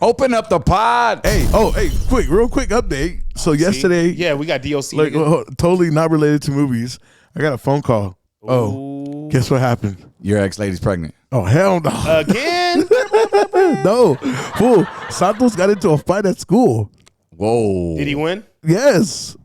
Open up the pod. Hey, real quick update. So yesterday, yeah, we got DOC. like totally not related to movies. I got a phone call. Ooh. Oh, guess what happened? Your ex-lady's pregnant. Oh, hell no. Again? No. Fool. Santos got into a fight at school. Whoa. Did he win? Yes.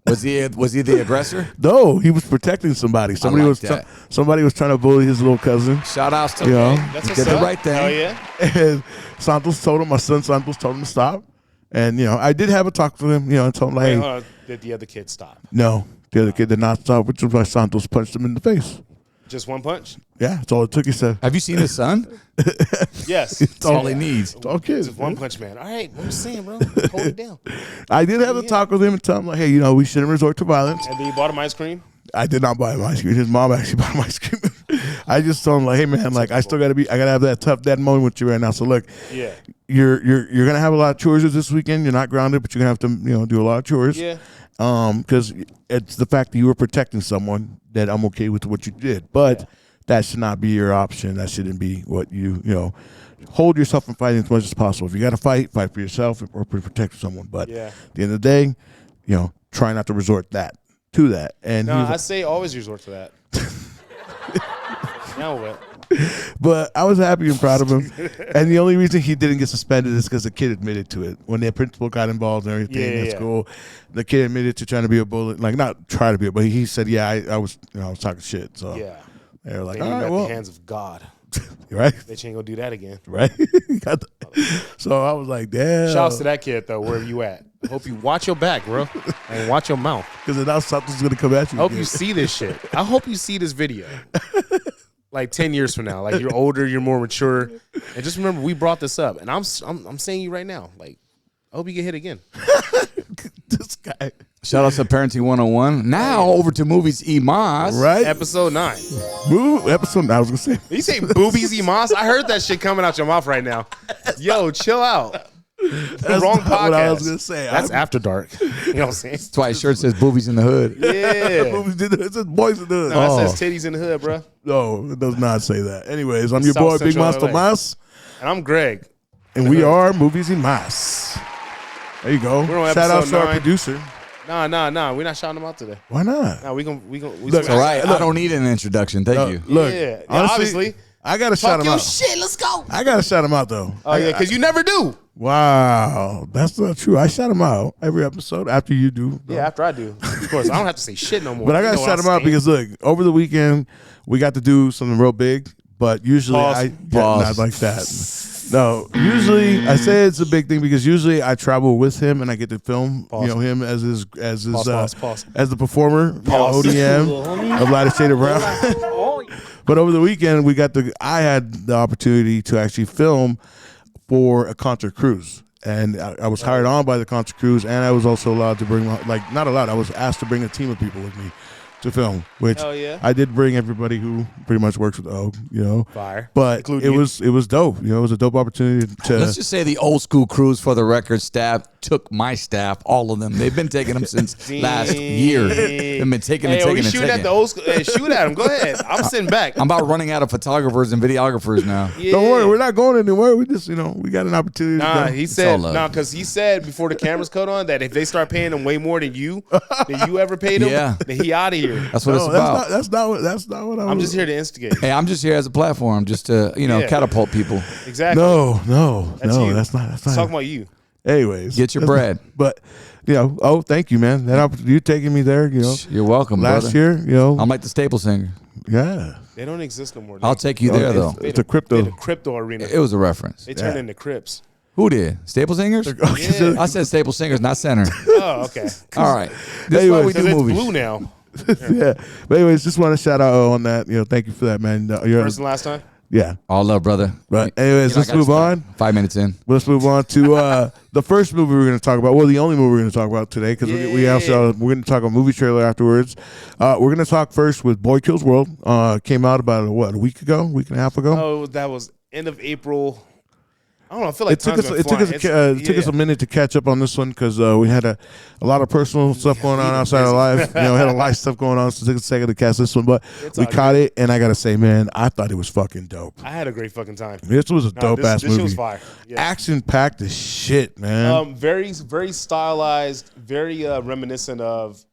Was he the aggressor? No, he was protecting somebody. Somebody like was that. somebody was trying to bully his little cousin. Shout outs to You know? That's you what's did up. the right thing. Hell yeah. And Santos told him, my son Santos told him to stop. And, I did have a talk to him, and told him, like, Wait, hey, hold on. Did the other kid stop? no, the other kid did not stop, which is why Santos punched him in the face. Just one punch? Yeah, that's all it took, he said. Have you seen his son? Yes. That's all he needs. It's all kids. Just one punch, man. All right, what I'm saying, bro. Hold it down. I did have a talk with him and tell him, like, hey, we shouldn't resort to violence. And then you bought him ice cream? I did not buy him ice cream. His mom actually bought him ice cream. I just told him, like, hey, man, like, I gotta have that tough dad moment with you right now. So look, Yeah. you're gonna have a lot of chores this weekend. You're not grounded, but you're gonna have to, do a lot of chores. Yeah. Because it's the fact that you were protecting someone that I'm okay with what you did, but that should not be your option. That shouldn't be what you hold yourself from fighting as much as possible. If you got to fight for yourself or protect someone. But at the end of the day, try not to resort to that. And No, I say always resort to that. Now what? But I was happy and proud of him. And the only reason he didn't get suspended is because the kid admitted to it. When the principal got involved and everything at school, the kid admitted to trying to be a bully. Like, not try to be, but he said, I was talking shit. So they were like, all right, well. the hands of God. Right? They ain't gonna do that again. Right? So I was like, damn. Shouts to that kid, though, wherever you at. Hope you watch your back, bro. And watch your mouth. Because now something's going to come at you. I hope you see this shit. I hope you see this video. Like 10 years from now. Like, you're older, you're more mature. And just remember, we brought this up. And I'm saying you right now. Like, I hope you get hit again. This guy. Shout out to Parenting 101. Now over to Movies Mas. Right? Episode 9. Episode 9, I was going to say. You say boobies Mas? I heard that shit coming out your mouth right now. Yo, chill out. That's Wrong not podcast. what I was going to say. That's after dark. You know what I'm saying? That's why his shirt says boobies in the hood. Yeah. It says boys in the hood. No, that says titties in the hood, bro. No, it does not say that. Anyways, I'm your boy, South Big Central Mas LA. Tomas. And I'm Greg. And we are Movies and Mas. There you go. We're on Shout out episode to our 9. producer. Nah. We're not shouting them out today. Why not? No, we It's all right. I don't need an introduction. Thank you. Look, Yeah, honestly, obviously. I got to shout Talk him your out. shit. Let's go. I got to shout him out, though. Oh, yeah, because you never do. Wow. That's not true. I shout him out every episode after you do. Yeah, after I do. Of course, I don't have to say shit no more. But I got to shout him out because, look, over the weekend, we got to do something real big. But usually not like that. No, usually I say it's a big thing because usually I travel with him and I get to film, him as his as the performer, ODM of Lighter Shade of Brown. But over the weekend, I had the opportunity to actually film for a concert cruise. And I was hired on by the concert cruise, and I was also allowed to bring, not allowed, I was asked to bring a team of people with me to film, which I did bring everybody who pretty much works with O, Fire. But it was dope. It was a dope opportunity to. Let's just say the old school crews, for the record, staff took my staff, all of them. They've been taking them since last year. They've been taking and taking and taking. At the old school. Hey, shoot at them. Go ahead. I'm sitting back. I'm about running out of photographers and videographers now. Yeah. Don't worry, we're not going anywhere. We just, we got an opportunity. Nah, to he said, because he said before the cameras cut on that if they start paying him way more than you ever paid him, then he out of here. That's what it's about. That's not what I'm just here to instigate. Hey, I'm just here as a platform, just to catapult people. Exactly. No, that's not. Talking about you. Anyways, get your bread. But thank you, man. You taking me there, You're welcome. Last brother. year, I'm like the Staple Singer. Yeah. They don't exist no more. I'll take you there though. It's a crypto. The crypto arena. It was a reference. They turned into Crips. Who did? Staple Singers? Yeah. I said Staple Singers, not Center. Oh, okay. All right. This is why we do it's movies. blue now. Yeah. But anyways, just want to shout out on that. Thank you for that, man. First and last time? Yeah. All love, brother. But anyways, let's move on. 5 minutes in. Let's move on to the first movie we're going to talk about. Well, the only movie we're going to talk about today because we're going to talk about a movie trailer afterwards. We're going to talk first with Boy Kills World. Came out about, a week and a half ago? Oh, that was end of April. I don't know. I feel like it took us a minute to catch up on this one because we had a lot of personal stuff going on outside of life. Had a lot of stuff going on, so it took a second to catch this one. But we caught it, and I gotta say, man, I thought it was fucking dope. I had a great fucking time. This was a dope ass movie. This was fire. Yeah. Action packed as shit, man. Very very stylized, very reminiscent of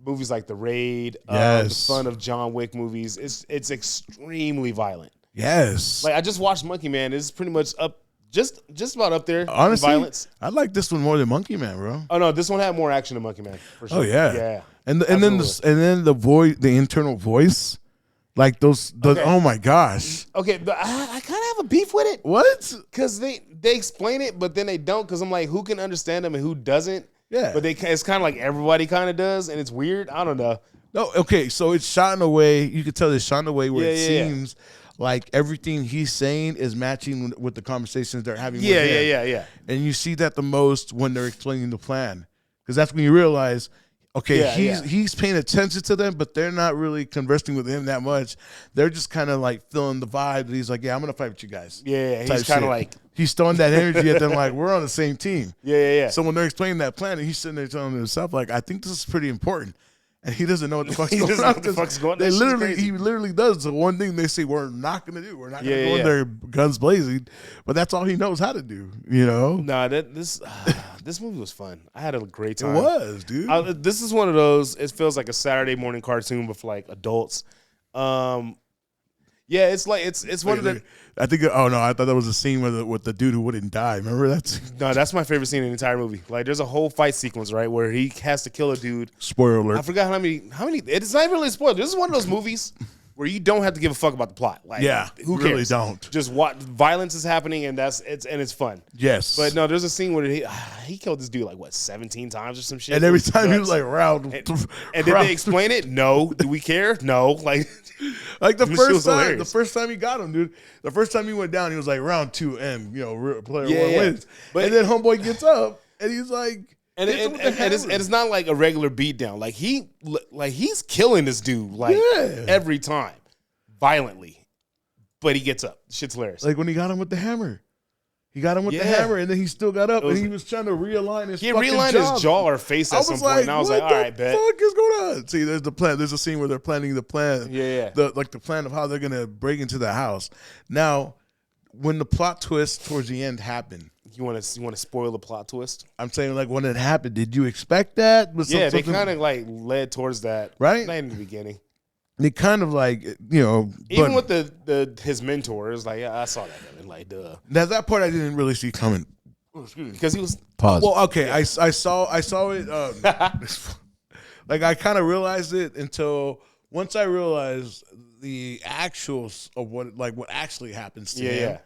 movies like The Raid. The fun of John Wick movies. It's extremely violent. Yes. Like I just watched Monkey Man. It's pretty much up. Just about up there. Honestly, in violence. I like this one more than Monkey Man, bro. Oh no, this one had more action than Monkey Man for sure. Oh yeah. And then the voice, the internal voice, like those. Oh my gosh. Okay, but I kind of have a beef with it. What? Because they explain it, but then they don't. Because I'm like, who can understand them and who doesn't? Yeah. But it's kind of like everybody kind of does, and it's weird. I don't know. No. Okay. So it's shot in a way you could tell it's shot in a way where it seems. Like everything he's saying is matching with the conversations they're having. Yeah. And you see that the most when they're explaining the plan, because that's when you realize, okay, he's paying attention to them, but they're not really conversing with him that much. They're just kind of like feeling the vibe that he's like, yeah, I'm gonna fight with you guys. Yeah. He's kind of like he's throwing that energy at them, like we're on the same team. Yeah. So when they're explaining that plan, and he's sitting there telling himself, like, I think this is pretty important. And he doesn't know what the fuck's going on. He literally does the one thing they say we're not going to do. We're not going to go in there guns blazing. But that's all he knows how to do, Nah, this movie was fun. I had a great time. It was, dude. This is one of those, it feels like a Saturday morning cartoon with like adults. Yeah, it's like it's one of the. I think. Oh no, I thought that was a scene with the dude who wouldn't die. Remember that? No, that's my favorite scene in the entire movie. Like, there's a whole fight sequence right where he has to kill a dude. Spoiler alert! I forgot how many. It's not even really a spoiler. This is one of those movies where you don't have to give a fuck about the plot. Like, who cares? Really don't. Just what violence is happening, and it's fun. Yes, but no, there's a scene where he killed this dude like 17 times or some shit. And every time he was like round. And did they explain it? No. Do we care? No. Like the first time he got him, dude. The first time he went down, he was like round 2M, player one wins. But, and then homeboy gets up and he's like, and it's not like a regular beatdown. Like he's killing this dude every time, violently. But he gets up. Shit's hilarious. Like when he got him with the hammer. He got him with the hammer, and then he still got up, and he was trying to realign his fucking realigned his jaw or face at some point, and I was like, all right, bet. What the fuck is going on? See, there's the plan. There's a scene where they're planning the plan. Yeah. The plan of how they're going to break into the house. Now, when the plot twist towards the end happened. You want to spoil the plot twist? I'm saying, like, when it happened, did you expect that? They kind of, like, led towards that. Right? Not in the beginning. They kind of like, even with his mentor, it was like, I saw that coming. Like, duh. Now that part I didn't really see coming. Because he was pause. Well, okay, I saw it. Like I kind of realized it until once I realized the actuals of what actually happens to him.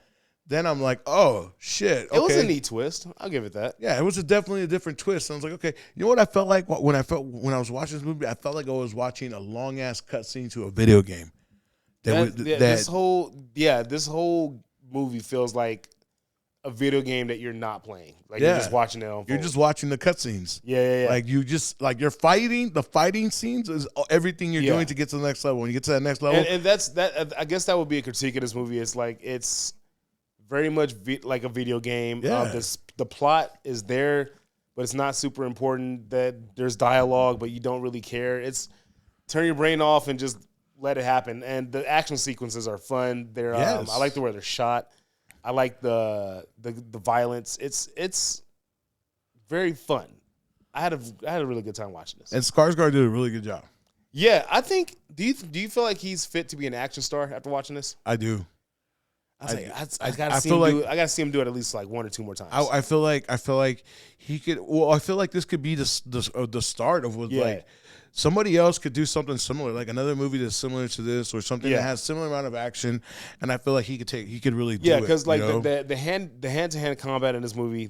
Then I'm like, oh shit. Okay. It was a neat twist. I'll give it that. Yeah, it was definitely a different twist. And I was like, okay, you know what I felt like when I was watching this movie? I felt like I was watching a long ass cutscene to a video game. This whole movie feels like a video game that you're not playing. Like you're just watching it unfold. You're just watching the cutscenes. Yeah. Like you just you're fighting. The fighting scenes is everything you're doing to get to the next level. When you get to that next level, and that's that. I guess that would be a critique of this movie. It's like it's very much like a video game. Yeah. The plot is there, but it's not super important. That there's dialogue, but you don't really care. It's turn your brain off and just let it happen. And the action sequences are fun. They're I like the way they're shot. I like the violence. It's very fun. I had a really good time watching this. And Skarsgard did a really good job. Yeah, I think. Do you feel like he's fit to be an action star after watching this? I do. I gotta see him do it at least like one or two more times. I feel like he could. Well, I feel like this could be the start of what like somebody else could do something similar, like another movie that's similar to this or something that has similar amount of action. And I feel like he could really do it. Yeah, because like the hand-to-hand combat in this movie,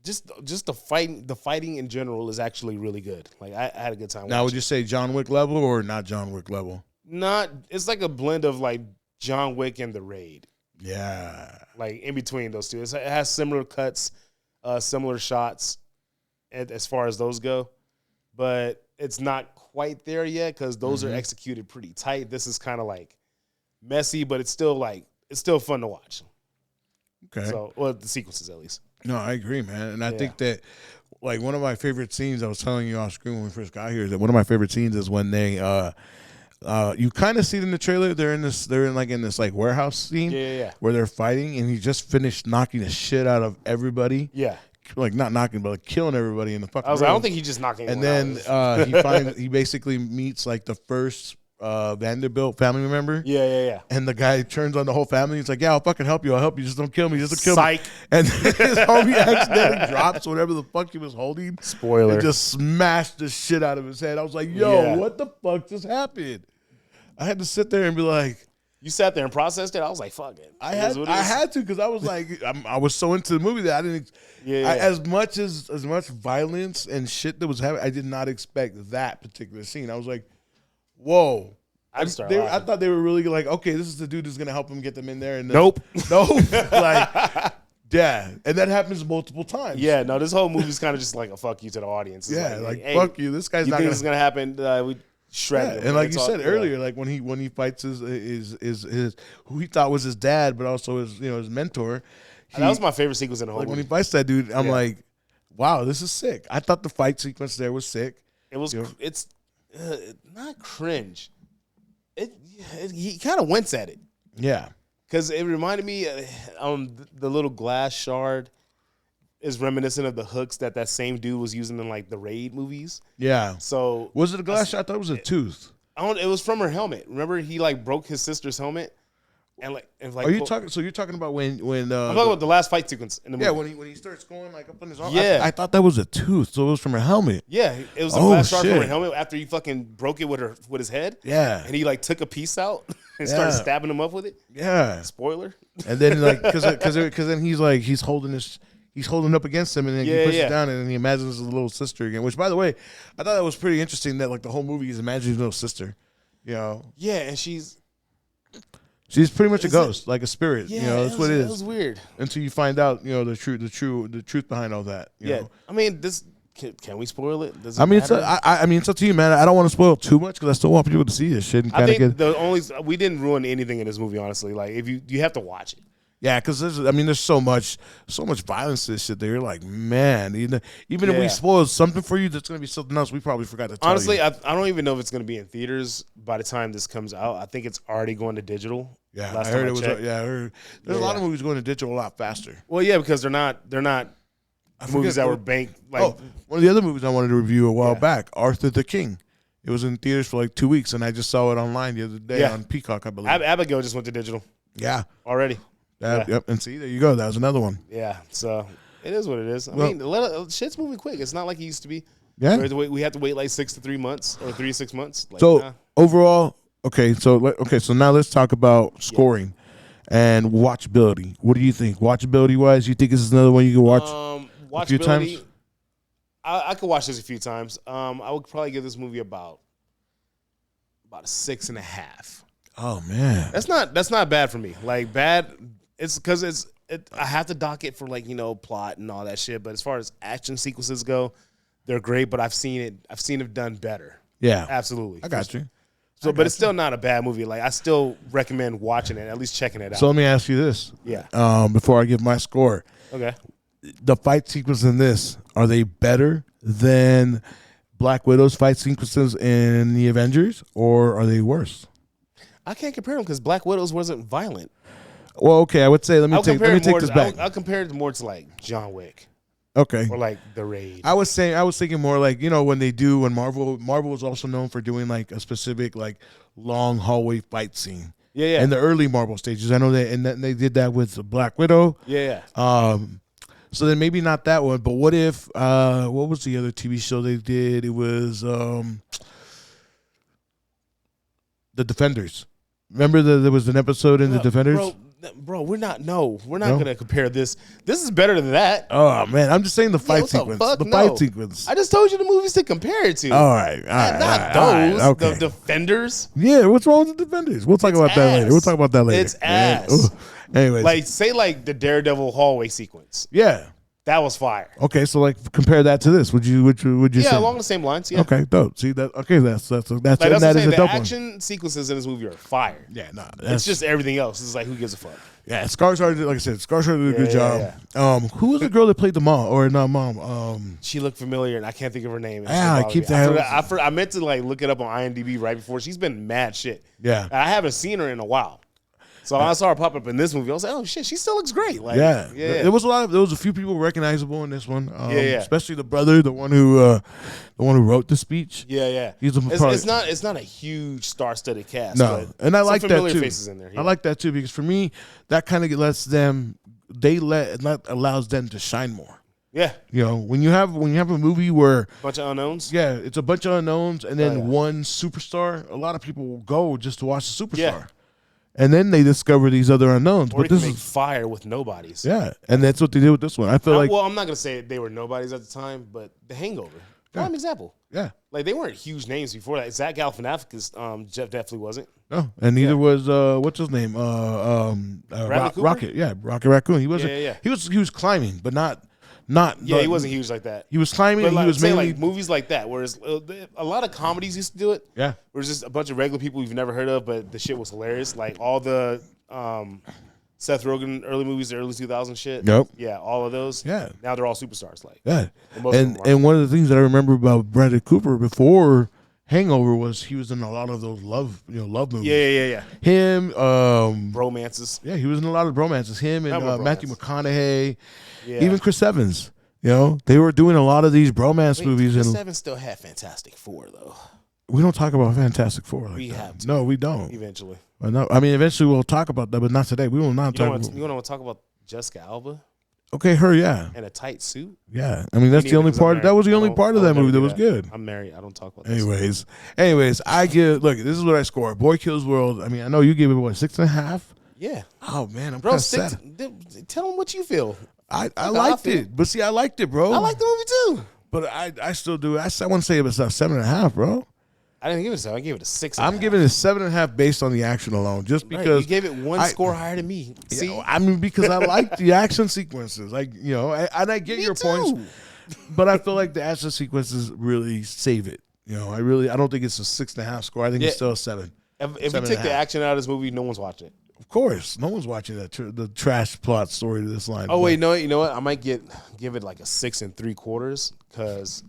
just the fighting in general is actually really good. Like I had a good time. Now, would you say John Wick level or not John Wick level? It's like a blend of like John Wick and The Raid. Yeah. Like in between those two. It has similar cuts, similar shots as far as those go. But it's not quite there yet because those are executed pretty tight. This is kind of like messy, but it's still fun to watch. Okay. So, well, the sequences at least. No, I agree, man. And I think that, like, one of my favorite scenes, I was telling you off screen when we first got here, that one of my favorite scenes is when they, you kind of see it in the trailer. They're in this warehouse scene where they're fighting, and he just finished knocking the shit out of everybody. Yeah. Like, not knocking, but like killing everybody in the fucking room. I don't think he's just knocking. And then he basically meets like the first Vanderbilt family member. Yeah. And the guy turns on the whole family. He's like, "Yeah, I'll fucking help you. I'll help you. Just don't kill me. Just don't kill Psych. me." And his homie accidentally drops whatever the fuck he was holding. Spoiler. And just smashed the shit out of his head. I was like, "Yo, what the fuck just happened?" I had to sit there and be like, you sat there and processed it. I was like, "Fuck it." I had to because I was like, I was so into the movie that I didn't. As much violence and shit that was happening, I did not expect that particular scene. I was like, "Whoa." I thought they were really like, okay, this is the dude who's gonna help him get them in there. And nope. Like, yeah, and that happens multiple times. Yeah, no, this whole movie's kind of just like a fuck you to the audience. It's like hey, fuck you. This guy's not gonna. This is gonna happen. We shred him. And like you said earlier, like when he fights his who he thought was his dad, but also his mentor. That was my favorite sequence in the whole movie. When he fights that dude, I'm like, wow, this is sick. I thought the fight sequence there was sick. It was. It's not cringe. He kind of winks at it. Yeah. Because it reminded me, the little glass shard is reminiscent of the hooks that same dude was using in like the Raid movies. Yeah. So was it a glass shard? I thought it was a tooth. It was from her helmet. Remember, he like broke his sister's helmet. Are you talking? So you're talking about when? I'm talking about the last fight sequence in the movie. Yeah, when he starts going like up on his arm. Yeah, I thought that was a tooth. So it was from her helmet. Yeah, it was a glass shard from her helmet after he fucking broke it with his head. Yeah, and he like took a piece out and started stabbing him up with it. Yeah, spoiler. And then like because then he's holding up against him, and then he pushes down, and then he imagines his little sister again. Which, by the way, I thought that was pretty interesting. That like the whole movie is imagining his little sister. Yeah, and she's pretty much a ghost, like a spirit. Yeah, that's what it is. It was weird until you find out, the truth behind all that. You know? I mean, this can we spoil it? I mean, it's up to you, man. I don't want to spoil too much because I still want people to see this shit. And I think we didn't ruin anything in this movie, honestly. Like, if you have to watch it. Yeah, because there's so much violence to this shit that you're like, man, even if we spoil something for you, that's gonna be something else we probably forgot to tell honestly, you. I don't even know if it's gonna be in theaters by the time this comes out. I think it's already going to digital. Yeah, I heard it was. I heard there's a lot of movies going to digital a lot faster. Well, yeah, because they're not movies that were banked. Like one of the other movies I wanted to review a while back, Arthur the King. It was in theaters for like 2 weeks, and I just saw it online the other day on Peacock, I believe. Abigail just went to digital. Yeah, already. Yep, and see, there you go. That was another one. Yeah, so it is what it is. I mean, shit's moving quick. It's not like it used to be. Yeah, we have to wait like 6 to 3 months or 3 to 6 months. Like, so overall, so now let's talk about scoring and watchability. What do you think, watchability wise? You think this is another one you can watch a few times? I could watch this a few times. I would probably give this movie about a 6.5. Oh man, that's not bad for me. Like bad. It's because I have to dock it for like plot and all that shit. But as far as action sequences go, they're great. But I've seen it done better. Yeah, absolutely. I got you. So, but it's still not a bad movie. Like I still recommend watching it, at least checking it out. So let me ask you this. Yeah. Before I give my score. Okay. The fight sequences in this, are they better than Black Widow's fight sequences in the Avengers, or are they worse? I can't compare them because Black Widow's wasn't violent. Well, okay, I would say let me take this back. I'll compare it more to like John Wick. Okay. Or like The Raid. I was thinking more like, when Marvel was also known for doing like a specific like long hallway fight scene. Yeah. In the early Marvel stages. I know they did that with Black Widow. Yeah. So then maybe not that one, but what if what was the other TV show they did? It was The Defenders. Remember there was an episode in The Defenders? Bro, we're not going to compare this. This is better than that. Oh, man. I'm just saying the fight sequence. Fight sequence. I just told you the movies to compare it to. All right. Not those. Okay. The Defenders. Yeah, what's wrong with The Defenders? We'll talk about that later. It's ass. Anyways. Like, say like the Daredevil hallway sequence. Yeah. That was fire. Okay, so like compare that to this. Would you say? Yeah, along the same lines. Yeah. Okay, dope. See that? Okay, that's Like, and that's that what I'm is saying. a The dope action sequences in this movie are fire. Yeah, nah. It's just everything else. It's like, who gives a fuck? Yeah, Skarsgård did, like I said, Skarsgård did a good job. Who was the girl that played the mom or not mom? She looked familiar, and I can't think of her name. Yeah, I keep that. I meant to like look it up on IMDb right before. She's been mad shit. Yeah, I haven't seen her in a while. So I saw her pop up in this movie. I was like, oh shit, she still looks great. Like, yeah. There was a few people recognizable in this one. Yeah. Especially the brother, the one who wrote the speech. Yeah. It's not a huge star-studded cast. No, and I like that too. Faces in there. Yeah. I like that too because for me, that kind of allows them to shine more. Yeah. You know, when you have a movie where bunch of unknowns. Yeah, it's a bunch of unknowns and then one superstar. A lot of people will go just to watch the superstar. Yeah. And then they discover these other unknowns. Or but this is fire with nobodies. Yeah, and that's what they did with this one. I feel like. Well, I'm not gonna say they were nobodies at the time, but The Hangover. Prime example. Yeah, like they weren't huge names before that. Zach Galifianakis, Jeff definitely wasn't. No, and neither was what's his name? Rocket. Yeah, Rocket Raccoon. He wasn't. Yeah. He was climbing, but not. Yeah, he wasn't huge like that. He was climbing. But like, he was mainly like movies like that. Whereas a lot of comedies used to do it. Yeah, where it's just a bunch of regular people you've never heard of, but the shit was hilarious. Like all the Seth Rogen early movies, the early 2000s shit. Yep. Yeah, all of those. Yeah. Now they're all superstars. Like yeah. And one of the things that I remember about Bradley Cooper before Hangover was he was in a lot of those love movies. Yeah. Him, romances. Yeah, he was in a lot of romances. Him and Matthew McConaughey, yeah. even Chris Evans. You know, they were doing a lot of these bromance movies. Chris Evans still had Fantastic Four though. We don't talk about Fantastic Four. We have to. No, we don't. Eventually. No, I mean, eventually we'll talk about that, but not today. We will not talk about. You want to talk about Jessica Alba? Okay, her, yeah. In a tight suit? Yeah. I mean, that's the only part. That was the only part of that movie that was good. I'm married. I don't talk about that. Anyways, look, this is what I score. Boy Kills World. I mean, I know you gave it, 6.5? Yeah. Oh, man, I'm kind of sad. Tell them what you feel. I liked it. But see, I liked it, bro. I liked the movie, too. But I still do. I want to say it was 7.5, bro. I didn't give it a 7. I gave it a 6. I'm giving it a 7.5 based on the action alone, just because you gave it one score higher than me. See, I mean, because I like the action sequences, and I get your points, but I feel like the action sequences really save it. I don't think it's a 6.5 score. I think it's still a 7. If we take the action out of this movie, no one's watching it. Of course, no one's watching the trash plot story to this line. Oh wait, no, you know what? I might give it like a 6 3/4 because.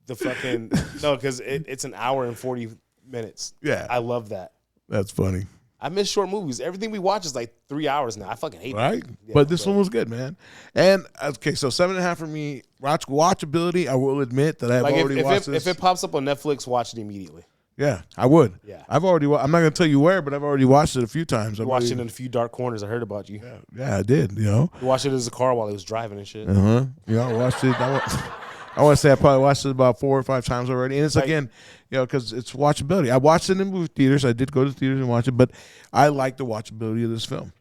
Because it's an hour and 40 minutes. Yeah. I love that. That's funny. I miss short movies. Everything we watch is like 3 hours now. I fucking hate it. Right? Yeah, but this one was good, man. And, okay, so 7.5 for me. Watchability, I will admit that I've already watched this. If it pops up on Netflix, watch it immediately. Yeah, I would. Yeah. I'm not going to tell you where, but I've already watched it a few times. You watched it in a few dark corners. I heard about you. Yeah, I did, You watched it in the car while he was driving and shit. Uh-huh. Yeah, I watched it. I want to say I probably watched it about 4 or 5 times already. And it's again, because it's watchability. I watched it in movie theaters. I did go to theaters and watch it, but I like the watchability of this film.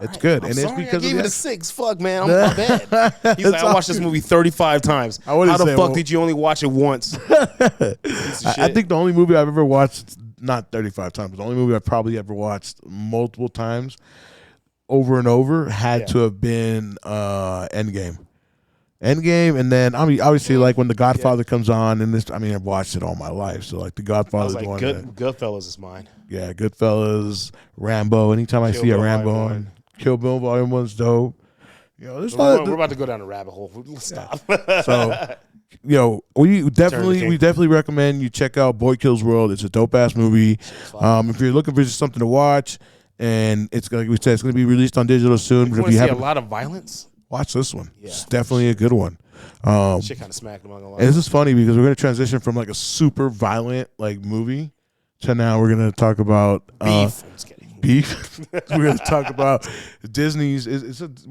It's good. I'm and sorry, it's because I gave it a 6. Fuck, man. I'm bad. He's like, I watched this movie 35 times. How the fuck did you only watch it once? I think the only movie I've ever watched, not 35 times, the only movie I've probably ever watched multiple times over and over had to have been Endgame. And then obviously like when The Godfather comes on, and this, I mean, I've watched it all my life, so like The Godfather's one. Goodfellas is mine. Yeah, Goodfellas, Rambo. Anytime I see a Rambo on, Kill Bill Volume 1's dope. There's we're about to go down a rabbit hole. Let's stop. So, we definitely recommend you check out Boy Kills World. It's a dope ass movie. If you're looking for just something to watch, and it's like we said, it's going to be released on digital soon. If you have a lot of violence, watch this one. Yeah. It's definitely a good one. Shit kind of smacked among a lot. And this is funny because we're going to transition from like a super violent like movie to now we're going to talk about beef. I'm just kidding. Beef. We're going to talk about Disney's.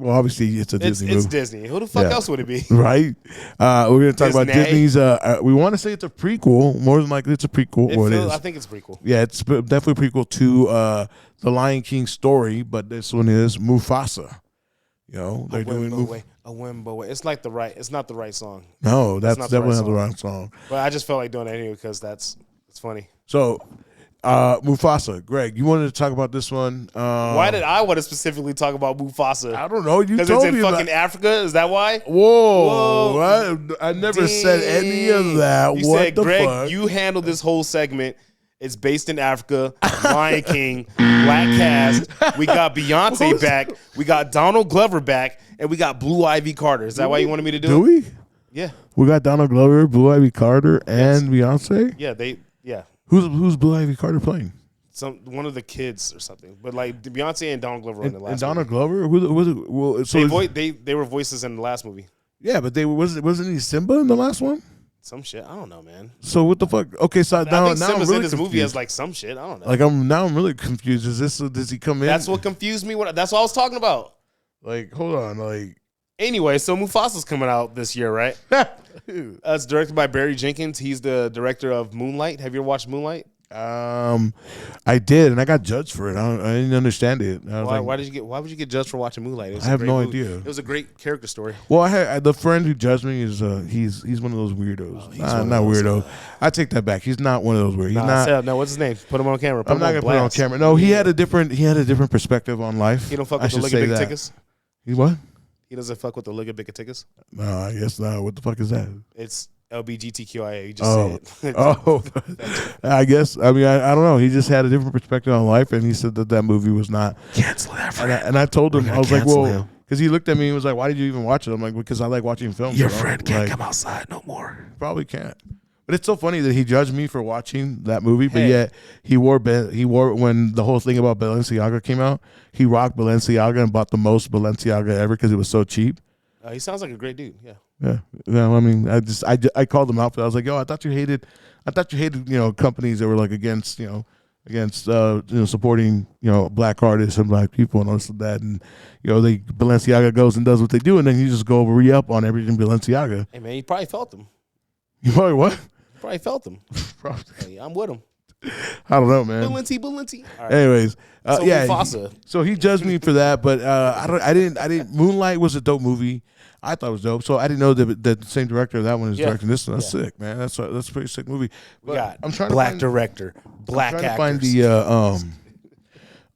Obviously it's a Disney movie. It's Disney. Who the fuck else would it be? Right. We're going to talk about Disney's. We want to say it's a prequel. More than likely, it's a prequel. I think it's a prequel. Yeah, it's definitely a prequel to the Lion King story, but this one is Mufasa. They're doing a Wimbo way. It's not the right song. No, that's definitely not the wrong song. But I just felt like doing it anyway because it's funny. So, Mufasa. Greg, you wanted to talk about this one. Why did I want to specifically talk about Mufasa? I don't know. You Because told it's me in fucking Africa? Is that why? Whoa. I never said any of that. You what said, the Greg, fuck? you handled this whole segment. It's based in Africa. Lion King, black cast. We got Beyonce back. We got Donald Glover back. And we got Blue Ivy Carter. Is that why you wanted me to do it? Do we? Yeah. We got Donald Glover, Blue Ivy Carter, and Beyonce? Yeah. Who's Blue Ivy Carter playing? One of the kids or something. But like Beyonce and Donald Glover in the last and Donald movie. Glover? Who was it? Well, so They were voices in the last movie. yeah, but wasn't he Simba in the last one? Some shit. I don't know, man. So what the fuck? Okay, so I now think I'm Simba's really in this movie confused. as like some shit. I don't know. Like I'm really confused. Does he come in? That's what confused me. That's what I was talking about. Like, hold on, like. Anyway, so Mufasa's coming out this year, right? It's directed by Barry Jenkins. He's the director of Moonlight. Have you ever watched Moonlight? I did, and I got judged for it. I didn't understand it. Why would you get judged for watching Moonlight? I have no idea. It was a great character story. Well, I had the friend who judged me is he's one of those weirdos. Not weirdo. I take that back. He's not one of those weirdos. He's not. No, what's his name? Put him on camera. I'm not gonna put it on camera. No, he had a different perspective on life. He don't fuck with the Liga Big Tickas. He what? He doesn't fuck with the Liga Big Tickas. No, I guess not. What the fuck is that? It's LBGTQIA. You just said it. Oh, I guess. I mean, I don't know. He just had a different perspective on life, and he said that movie was not. Cancel that. And I told him, I was like, well, because he looked at me and was like, why did you even watch it? I'm like, because I like watching films. Your friend can't come outside no more. Probably can't. But it's so funny that he judged me for watching that movie, but yet he wore when the whole thing about Balenciaga came out, he rocked Balenciaga and bought the most Balenciaga ever because it was so cheap. He sounds like a great dude. Yeah. Yeah. No, I mean, I called him out for that. I was like, yo, I thought you hated, companies that were like against supporting, black artists and black people and all this and that. And, Balenciaga goes and does what they do. And then you just go re-up on everything Balenciaga. Hey, man, you probably felt them. You probably what? You probably felt them. Hey, I'm with him. I don't know, man. Balenciaga. Right. Anyways, So Mufasa. So he judged me for that, but I didn't. Moonlight was a dope movie. I thought it was dope. So I didn't know that the same director of that one is directing this one. That's sick, man. That's a pretty sick movie. But I'm trying black director, black actors. I'm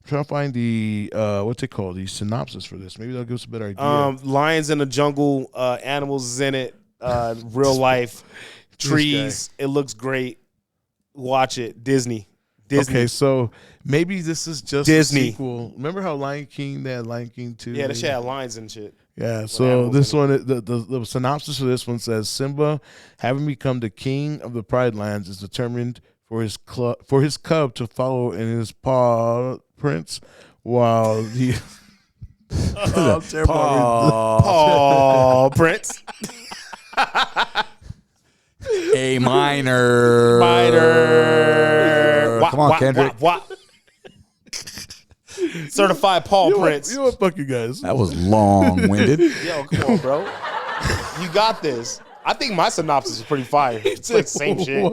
trying to find the what's it called? The synopsis for this. Maybe that'll give us a better idea. Lions in the jungle, animals is in it, real life, trees. It looks great. Watch it. Disney. Okay, so maybe this is just Disney. a sequel. Remember how Lion King, they had Lion King 2? Yeah, that shit had lions and shit. Yeah, so this one, the synopsis for this one says, Simba, having become the king of the Pride Lands, is determined for his cub to follow in his paw prints while he... Paw prints. A minor. Come on, Kendrick. Certified Paw Prince. You know what, fuck you guys. That was long-winded. Yo, come on, bro. You got this. I think my synopsis is pretty fire. It's like the same shit.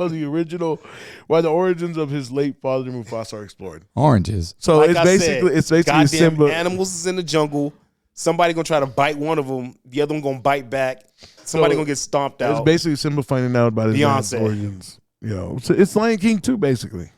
While the origins of his late father Mufasa are explored. Oranges. So like it's basically goddamn Simba. Animals is in the jungle. Somebody gonna try to bite one of them. The other one gonna bite back. Somebody gonna get stomped out. It's basically Simba finding out about his dad's Beyonce. origins. So it's Lion King 2, basically.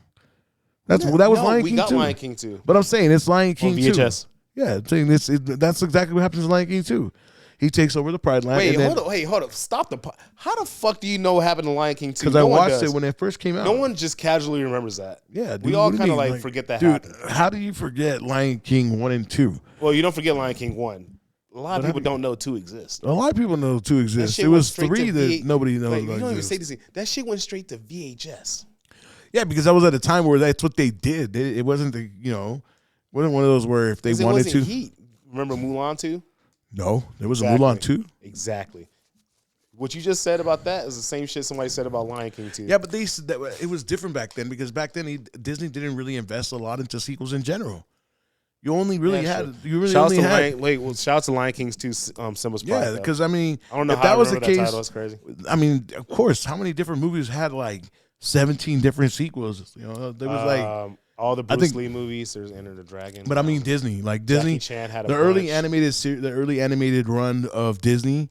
That was Lion King 2. We got Lion King 2. But I'm saying it's Lion King 2. VHS. Yeah, I'm saying that's exactly what happens in Lion King 2. He takes over the Pride Land. Hold up. Stop how the fuck do you know what happened in Lion King 2? Because I watched it when it first came out. No one just casually remembers that. Yeah, dude, we all kind of forget that happened. How do you forget Lion King 1 and 2? Well, you don't forget Lion King 1. A lot of people don't know 2 exists. A lot of people know 2 exists. It was 3 that nobody knows. Like, you don't even say this. That shit went straight to VHS. Yeah, because that was at a time where that's what they did. It wasn't wasn't one of those where if they wanted to. Heat. Remember Mulan 2? No, there was a Mulan 2. Exactly. What you just said about that is the same shit somebody said about Lion King 2. Yeah, but they said that it was different back then because back then Disney didn't really invest a lot into sequels in general. You only really had. Shout out to Lion King's 2 Simba's Pride. Yeah, because I mean, I don't know if that was the case. That title. That's crazy. I mean, of course, how many different movies had like 17 different sequels? There was like all the Bruce Lee movies. There's Enter the Dragon. But I mean, Disney, Disney. Jackie Chan had the early animated run of Disney,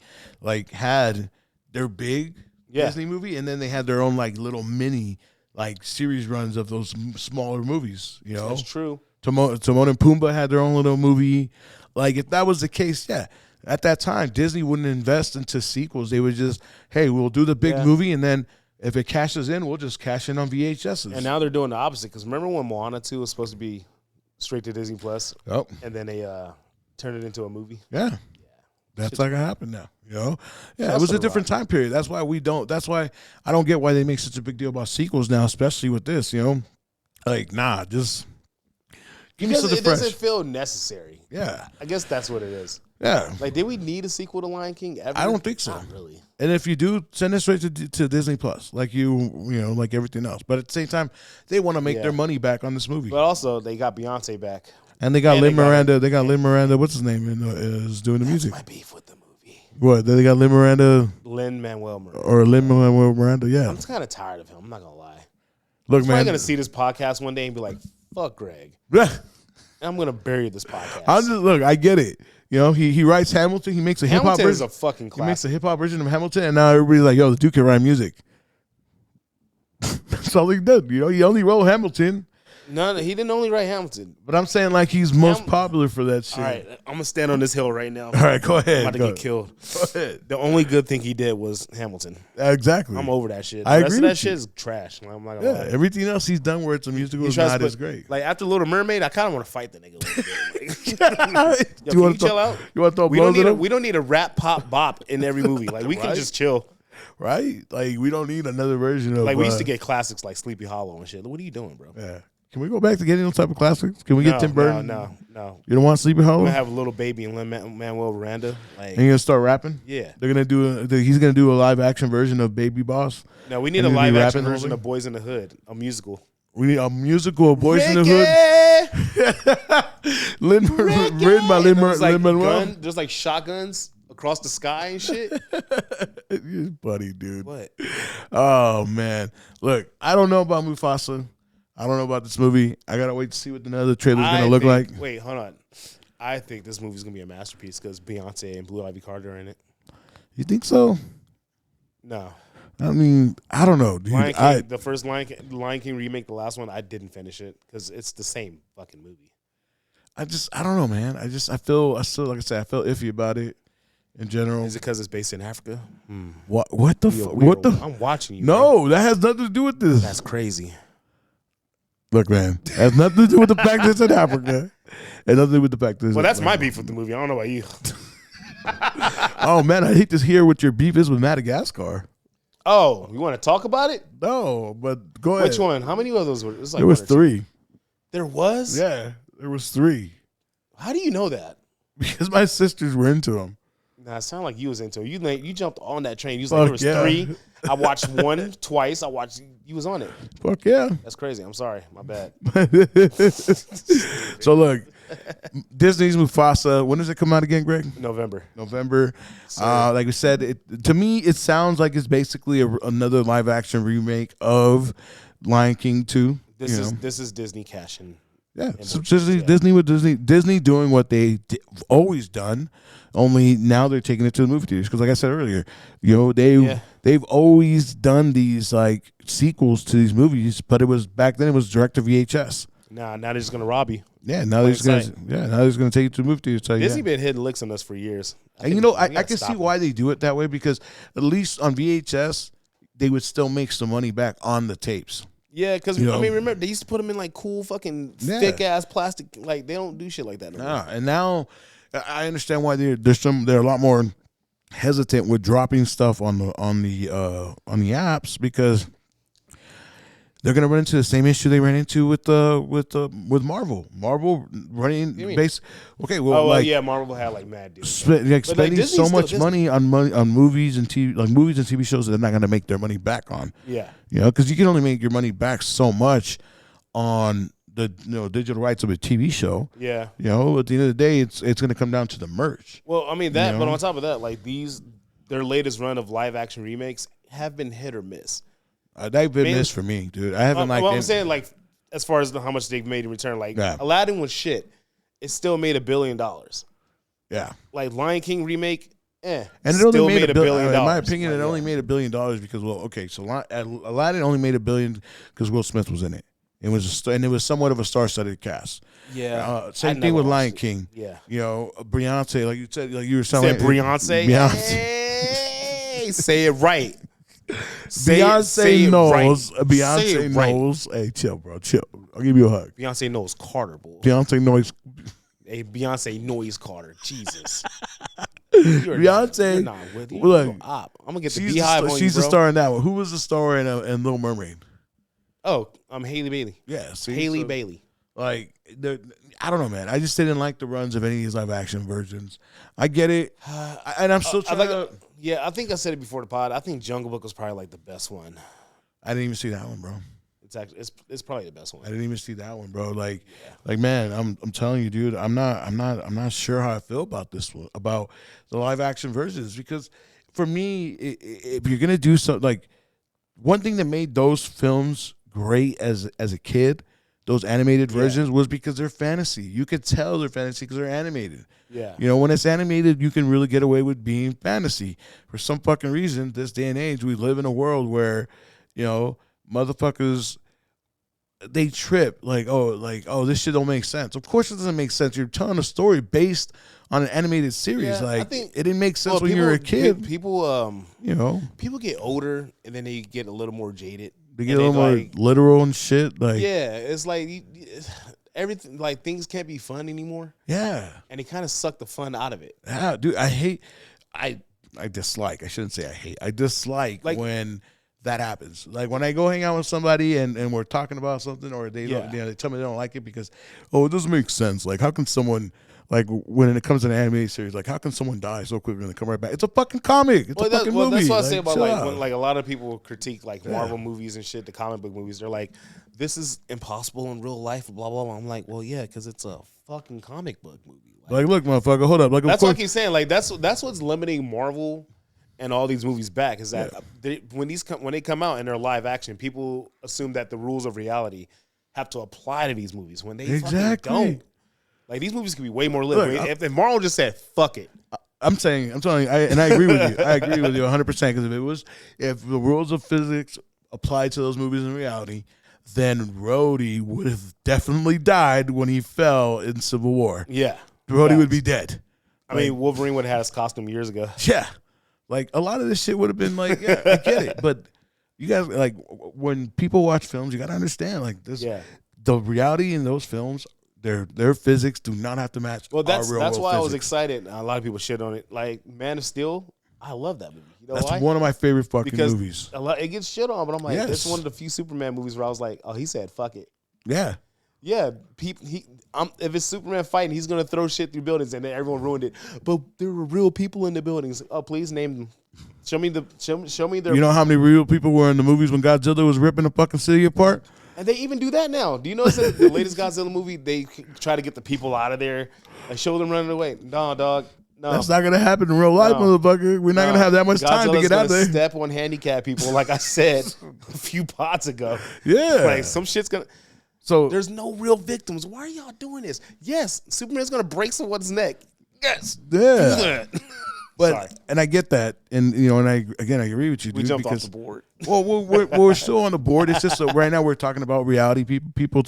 had their big Disney movie, and then they had their own little mini like series runs of those smaller movies. You know, That's true. Timon and Pumbaa had their own little movie. Like if that was the case, yeah. At that time, Disney wouldn't invest into sequels. They would just, hey, we'll do the big movie, and then if it cashes in, we'll just cash in on VHSs. And now they're doing the opposite. Because remember when Moana 2 was supposed to be straight to Disney Plus, and then they turned it into a movie? Yeah. That's not gonna happen now. You know? Yeah, it was a different time period. That's why I don't get why they make such a big deal about sequels now, especially with this, you know? Like, nah, just give me something fresh. It doesn't feel necessary. Yeah. I guess that's what it is. Yeah. Like, did we need a sequel to Lion King ever? I don't think so. Not really. And if you do, send it straight to Disney Plus, like you know, like everything else. But at the same time, they want to make their money back on this movie. But also, they got Beyonce back. And they got Lin Miranda. They got Lin Miranda. What's his name? Is doing the music. My beef with the movie. What? They got Lin Miranda. Lin-Manuel Miranda. Or Lin-Manuel Miranda. Yeah. I'm just kind of tired of him. I'm not gonna lie. Look, I'm man. probably gonna see this podcast one day and be like, "Fuck Greg." I'm gonna bury this podcast. I get it. You know, he writes Hamilton. He makes a hip hop version. Hamilton is a fucking classic. He makes a hip hop version of Hamilton, and now everybody's like, "Yo, the Dude can write music." That's all he did. You know, he only wrote Hamilton. No, he didn't only write Hamilton. But I'm saying like he's most popular for that shit. All right, I'm gonna stand on this hill right now. All right, go ahead. I'm about to get killed. Go ahead. The only good thing he did was Hamilton. Exactly. I'm over that shit. The I rest agree of that with shit you. is trash. I'm not gonna lie. Everything else he's done where it's a musical is not as great. Like after Little Mermaid, I kind of want to fight the nigga a little bit. Yo, you can you chill out? You want to throw blows at him? We don't need a rap pop bop in every movie. Like we can just chill. Right? Like we don't need another version of like we used to get classics like Sleepy Hollow and shit. What are you doing, bro? Yeah. Can we go back to getting those type of classics? Can we get Tim Burton? No. You don't want Sleepy Hollow? I'm gonna have a little baby and Lin-Manuel Miranda. Like, and you're gonna start rapping? Yeah. They're gonna do. He's gonna do a live action version of Baby Boss. No, we need a live action version of Boys in the Hood, a musical. We need a musical of Boys in the Hood. Written by Lin-Manuel. There's like shotguns across the sky and shit. You're funny, dude. What? Oh man, look, I don't know about Mufasa. I don't know about this movie. I gotta wait to see what another trailer's gonna look like. Wait, hold on. I think this movie's gonna be a masterpiece because Beyonce and Blue Ivy Carter are in it. You think so? No. I mean, I don't know, dude. The first Lion King remake, the last one, I didn't finish it because it's the same fucking movie. I don't know, man. I feel iffy about it in general. Is it because it's based in Africa? What the fuck? What the? I'm watching you. No, bro. that has nothing to do with this. That's crazy. Look, man, it has nothing to do with the fact that it's in Africa. It has nothing to do with the fact that it's that's my beef with the movie. I don't know about you. Oh, man, I hate to hear what your beef is with Madagascar. Oh, you want to talk about it? No, but go ahead. Which one? How many of those were? There was 3. There was? Yeah, there was 3. How do you know that? Because my sisters were into them. Nah, it sounded like you was into it. You jumped on that train. You was like, there was 3. I watched 1 twice. You was on it. Fuck yeah. That's crazy. I'm sorry. My bad. So look, Disney's Mufasa. When does it come out again, Greg? November. Like we said, to me, it sounds like it's basically another live action remake of Lion King 2. This is Disney cashing. Yeah, so Disney doing what they always done, only now they're taking it to the movie theaters. Because like I said earlier, you know they've always done these like sequels to these movies, but back then it was direct to VHS. Now they're just gonna rob you. Yeah, now they're just gonna take it to the movie theaters. So, Disney been hitting licks on us for years. And I can see why they do it that way, because at least on VHS they would still make some money back on the tapes. Yeah, because I mean, remember they used to put them in like cool fucking thick ass plastic. Like they don't do shit like that no more. And now I understand why they're a lot more hesitant with dropping stuff on the apps, because they're gonna run into the same issue they ran into with Marvel. Marvel running base. Okay, well, Marvel had like mad deals. Spending so much money on movies and TV shows that they're not gonna make their money back on. Yeah, because you can only make your money back so much on the digital rights of a TV show. Yeah, at the end of the day, it's gonna come down to the merch. Well, I mean that, but on top of that, like their latest run of live action remakes have been hit or miss. They've been missed for me, dude. I haven't liked. Well, I'm saying like as far as how much they've made in return, like Aladdin was shit. It still made $1 billion. Yeah. Like Lion King remake, And it only made $1 billion. In my opinion, it only made $1 billion because, well, okay, so Aladdin only made $1 billion because Will Smith was in it. It was somewhat of a star-studded cast. Yeah. Same thing with Lion King. Yeah. Beyonce, like you said, like you were saying. Beyonce. Hey, say it right. Beyonce knows. Right. Beyonce knows. Right. Hey, chill, bro. Chill. I'll give you a hug. Beyonce knows Carter, boy. Beyonce knows. Hey, Beyonce knows Carter. Jesus. Beyonce. Look, I'm gonna get the beehive on you, she's bro. the star in that one. Who was the star in Little Mermaid? Oh, I'm Haley Bailey. Yeah, Haley Bailey. Like, I don't know, man. I just didn't like the runs of any of these live action versions. I get it, and I'm still trying to. Yeah, I think I said it before the pod. I think Jungle Book was probably like the best one. I didn't even see that one, bro. It's probably the best one. I didn't even see that one, bro. Like man, I'm telling you, dude. I'm not sure how I feel about this one, about the live action versions, because for me, if you're gonna do something, like, one thing that made those films great as a kid, those animated versions, was because they're fantasy. You could tell they're fantasy because they're animated. Yeah. When it's animated, you can really get away with being fantasy. For some fucking reason, this day and age, we live in a world where, motherfuckers, they trip like, this shit don't make sense. Of course it doesn't make sense. You're telling a story based on an animated series. I think it didn't make sense when you were a kid. People get older and then they get a little more jaded. They get a little more literal and shit. It's like everything, like, things can't be fun anymore. Yeah. And they kind of suck the fun out of it. Yeah, dude, I dislike. I shouldn't say I hate. I dislike when that happens. Like, when I go hang out with somebody and we're talking about something, or they they tell me they don't like it because, it doesn't make sense. Like, how can someone, like, when it comes to an animated series, like, how can someone die so quickly and they come right back? It's a fucking comic. It's a fucking movie. That's what I say about, like, when, like, a lot of people critique, like, Marvel movies and shit, the comic book movies. They're like, this is impossible in real life, blah, blah, blah. I'm like, well, yeah, because it's a fucking comic book movie. Like, look, motherfucker, hold up. Like, that's what I keep saying. Like, that's what's limiting Marvel and all these movies back, is that when they come out and they're live action, people assume that the rules of reality have to apply to these movies when they fucking don't. Like, these movies could be way more lit. If Marvel just said, fuck it. I'm telling you, and I agree with you. I agree with you 100%, because if the rules of physics applied to those movies in reality, then Rhodey would have definitely died when he fell in Civil War. Yeah. Rhodey would be dead. I mean, Wolverine would have had his costume years ago. Yeah. Like, a lot of this shit would have been like, yeah, I get it. But you guys, like, when people watch films, you got to understand, like, this, the reality in those films, their physics do not have to match our real world physics. That's why I was excited. A lot of people shit on it. Like, Man of Steel, I love that movie. You know That's why? one of my favorite fucking movies. It gets shit on, but I'm like, this is one of the few Superman movies where I was like, oh, he said, fuck it. Yeah. Yeah, if it's Superman fighting, he's gonna throw shit through buildings, and then everyone ruined it. But there were real people in the buildings. Oh, please name them. Show me their. You know how many real people were in the movies when Godzilla was ripping the fucking city apart? And they even do that now. Do you notice that the latest Godzilla movie, they try to get the people out of there, like, show them running away? No, dog. No. That's not gonna happen in real life, motherfucker. We're not gonna have that much time to get out there. Step on handicapped people, like I said a few pods ago. Yeah, like, some shit's gonna. So there's no real victims. Why are y'all doing this? Yes, Superman's gonna break someone's neck. Yes, yeah. Do that. But and I get that, and I agree with you. We jumped off the board. Well, we're still on the board. It's just right now we're talking about reality. People,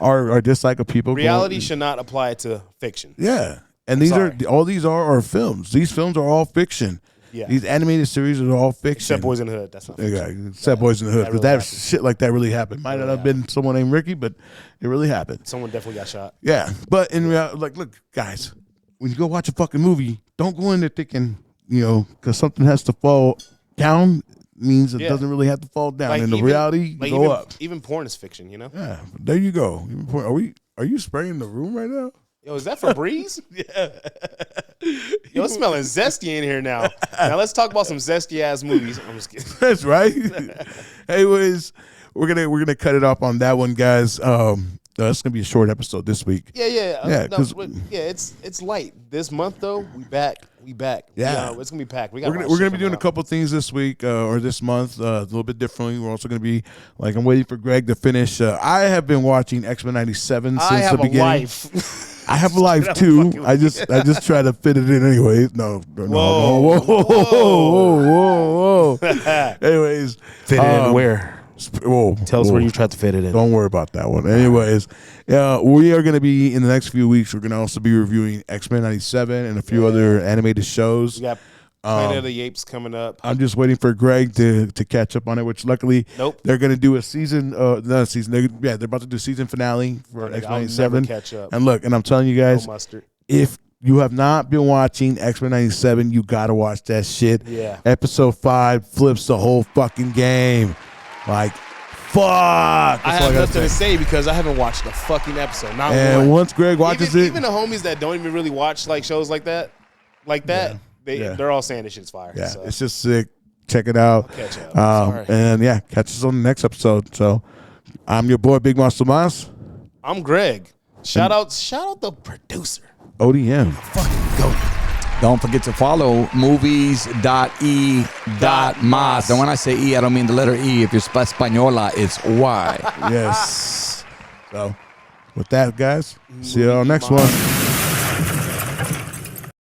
our dislike of people. Reality should not apply to fiction. Yeah, and these are films. These films are all fiction. Yeah. These animated series are all fiction. Except Boys in the Hood. That's not fiction. Except Boys in the Hood. Because that shit like that really happened. Might not have been someone named Ricky, but it really happened. Someone definitely got shot. Yeah. But in reality, like, look, guys, when you go watch a fucking movie, don't go in there thinking, because something has to fall down means it doesn't really have to fall down. Like, in the reality, go up. Even porn is fiction, Yeah. There you go. Even porn. Are you spraying the room right now? Yo, is that Febreze? Yeah. Yo, it's smelling zesty in here now. Now let's talk about some zesty ass movies. I'm just kidding. That's right. Anyways, we're gonna cut it off on that one, guys. It's gonna be a short episode this week. Yeah. It's light this month though. We back. Yeah, it's gonna be packed. We're gonna be doing a couple things this week or this month, a little bit differently. We're also gonna be I'm waiting for Greg to finish. I have been watching X-Men '97 since the beginning. I have a life. I have a life too. I just try to fit it in anyways. No. Whoa. Anyways, fit it in where? Tell us where you tried to fit it in. Don't worry about that one. Anyways, we are going to be in the next few weeks. We're going to also be reviewing X-Men 97 and a few other animated shows. We got Planet of the Apes coming up. I'm just waiting for Greg to catch up on it, which luckily they're going to do a season. Not a season. They're about to do season finale for X-Men 97. Catch up. And look, and I'm telling you guys, if you have not been watching X-Men 97, you got to watch that shit. Yeah. Episode 5 flips the whole fucking game. Like, fuck. I have nothing to say because I haven't watched a fucking episode. Not one. Once Greg watches it. Even the homies that don't even really watch like shows like that, they're all saying this shit's fire. Yeah, so. It's just sick. Check it out. I'll catch up. And catch us on the next episode. So, I'm your boy, Big Mas Tomas. I'm Greg. Shout out the producer. ODM. Fucking go. Don't forget to follow movies.e.mas. And when I say E, I don't mean the letter E. If you're Española, it's Y. Yes. So, with that, guys, see you on the next one.